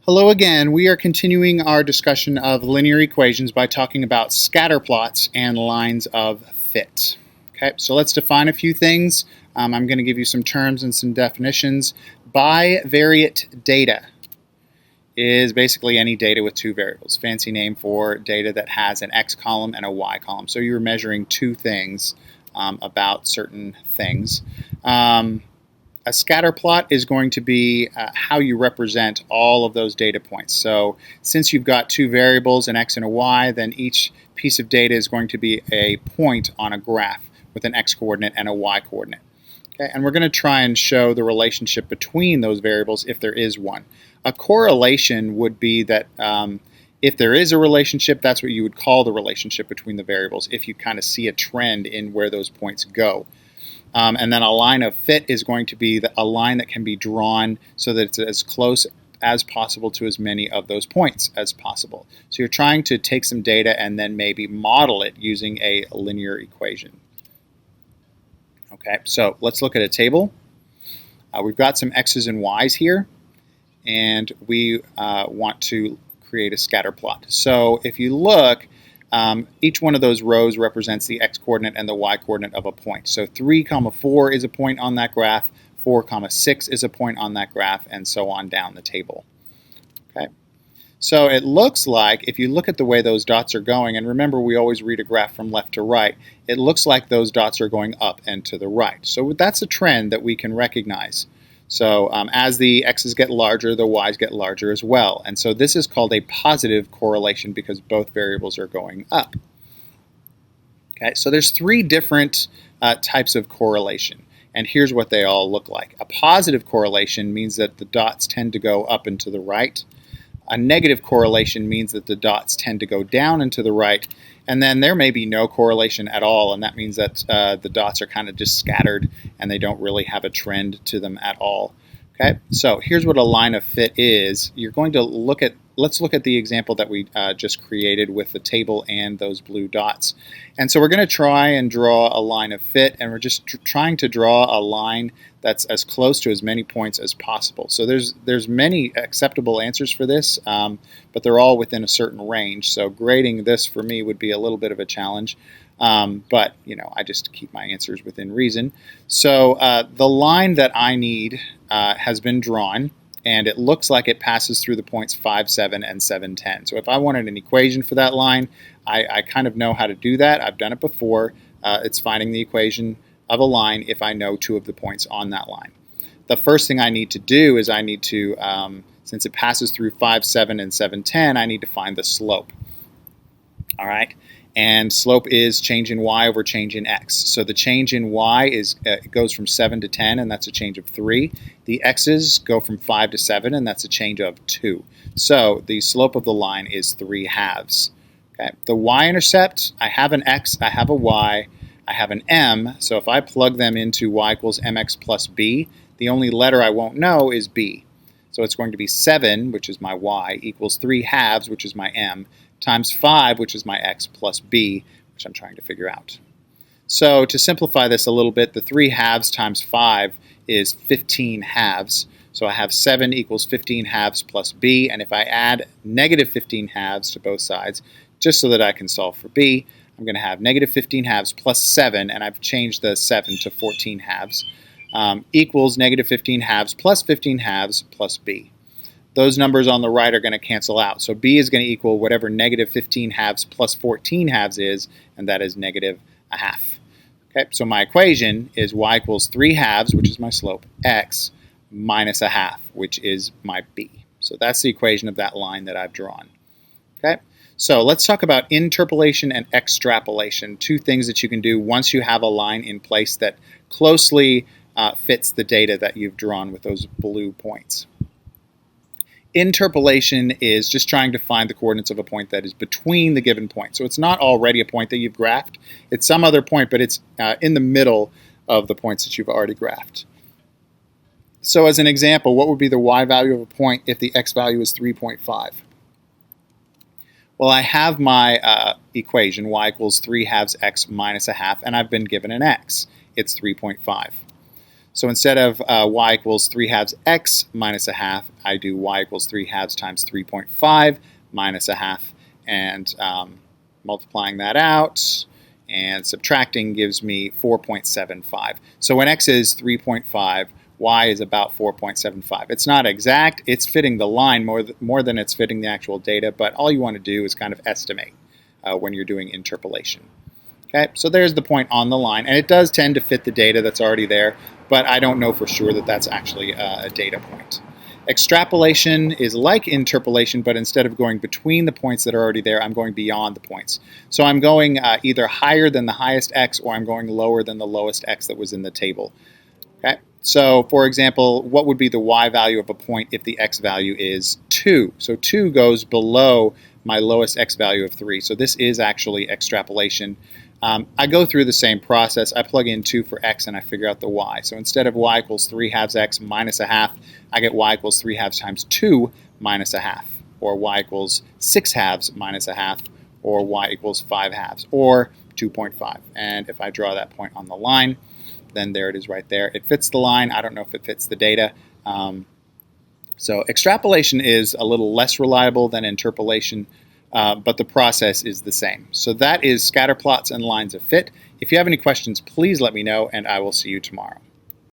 Hello again. We are continuing our discussion of linear equations by talking about scatter plots and lines of fit. Okay, so let's define a few things. I'm going to give you some terms and some definitions. Bivariate data is basically any data with two variables. Fancy name for data that has an x column and a y column. So you're measuring two things about certain things. A scatter plot is going to be how you represent all of those data points. So since you've got two variables, an x and a y, then each piece of data is going to be a point on a graph with an x coordinate and a y coordinate. Okay? And we're going to try and show the relationship between those variables if there is one. A correlation would be that if there is a relationship, that's what you would call the relationship between the variables, if you kind of see a trend in where those points go. And then a line of fit is going to be a line that can be drawn so that it's as close as possible to as many of those points as possible. So you're trying to take some data and then maybe model it using a linear equation. Okay, so let's look at a table. We've got some x's and y's here, and we want to create a scatter plot. So if you look, each one of those rows represents the x-coordinate and the y-coordinate of a point. So 3, 4 is a point on that graph, 4, 6 is a point on that graph, and so on down the table. Okay. So it looks like, if you look at the way those dots are going, and remember we always read a graph from left to right, it looks like those dots are going up and to the right. So that's a trend that we can recognize. So as the x's get larger, the y's get larger as well. And so this is called a positive correlation because both variables are going up. Okay, so there's three different types of correlation. And here's what they all look like. A positive correlation means that the dots tend to go up and to the right. A negative correlation means that the dots tend to go down and to the right. And then there may be no correlation at all, and that means that the dots are kind of just scattered and they don't really have a trend to them at all. Okay, so here's what a line of fit is. You're going to look at, let's look at the example that we just created with the table and those blue dots. And so we're going to try and draw a line of fit, and we're just trying to draw a line that's as close to as many points as possible. So there's many acceptable answers for this, but they're all within a certain range. So grading this for me would be a little bit of a challenge. But you know, I just keep my answers within reason. So the line that I need has been drawn, and it looks like it passes through the points 5, 7, and 7, 10. So if I wanted an equation for that line, I kind of know how to do that. I've done it before. It's finding the equation of a line if I know two of the points on that line. The first thing I need to do is I need to, since it passes through 5, 7, and 7, 10, I need to find the slope. All right. And slope is change in y over change in x. So the change in y is it goes from 7 to 10, and that's a change of 3. The x's go from 5 to 7, and that's a change of 2. So the slope of the line is 3 halves. Okay. The y-intercept, I have an x, I have a y, I have an m. So if I plug them into y equals mx plus b, the only letter I won't know is b. So it's going to be 7, which is my y, equals 3 halves, which is my m, times 5, which is my x, plus b, which I'm trying to figure out. So to simplify this a little bit, the 3 halves times 5 is 15 halves. So I have 7 equals 15 halves plus b, and if I add negative 15 halves to both sides, just so that I can solve for b, I'm going to have negative 15 halves plus 7, and I've changed the 7 to 14 halves, equals negative 15 halves plus 15 halves plus b. Those numbers on the right are going to cancel out. So b is going to equal whatever negative 15 halves plus 14 halves is, and that is negative a half. Okay, so my equation is y equals 3 halves, which is my slope, x minus a half, which is my b. So that's the equation of that line that I've drawn. Okay, so let's talk about interpolation and extrapolation, two things that you can do once you have a line in place that closely fits the data that you've drawn with those blue points. Interpolation is just trying to find the coordinates of a point that is between the given point. So it's not already a point that you've graphed. It's some other point, but it's in the middle of the points that you've already graphed. So as an example, what would be the y value of a point if the x value is 3.5? Well, I have my equation, y equals 3 halves x minus a half, and I've been given an x. It's 3.5. So instead of y equals 3 halves x minus a half, I do y equals 3 halves times 3.5 minus a half, and multiplying that out and subtracting gives me 4.75. So when x is 3.5, y is about 4.75. It's not exact, it's fitting the line more than it's fitting the actual data, but all you want to do is kind of estimate when you're doing interpolation. Okay, so there's the point on the line, and it does tend to fit the data that's already there, but I don't know for sure that that's actually a data point. Extrapolation is like interpolation, but instead of going between the points that are already there, I'm going beyond the points. So I'm going either higher than the highest x, or I'm going lower than the lowest x that was in the table. Okay, so for example, what would be the y value of a point if the x value is 2? So 2 goes below my lowest x value of 3. So this is actually extrapolation. I go through the same process. I plug in 2 for x and I figure out the y. So instead of y equals 3 halves x minus a half, I get y equals 3 halves times 2 minus a half, or y equals 6 halves minus a half, or y equals 5 halves, or 2.5. And if I draw that point on the line, then there it is right there. It fits the line. I don't know if it fits the data. So extrapolation is a little less reliable than interpolation, but the process is the same. So that is scatter plots and lines of fit. If you have any questions, please let me know, and I will see you tomorrow.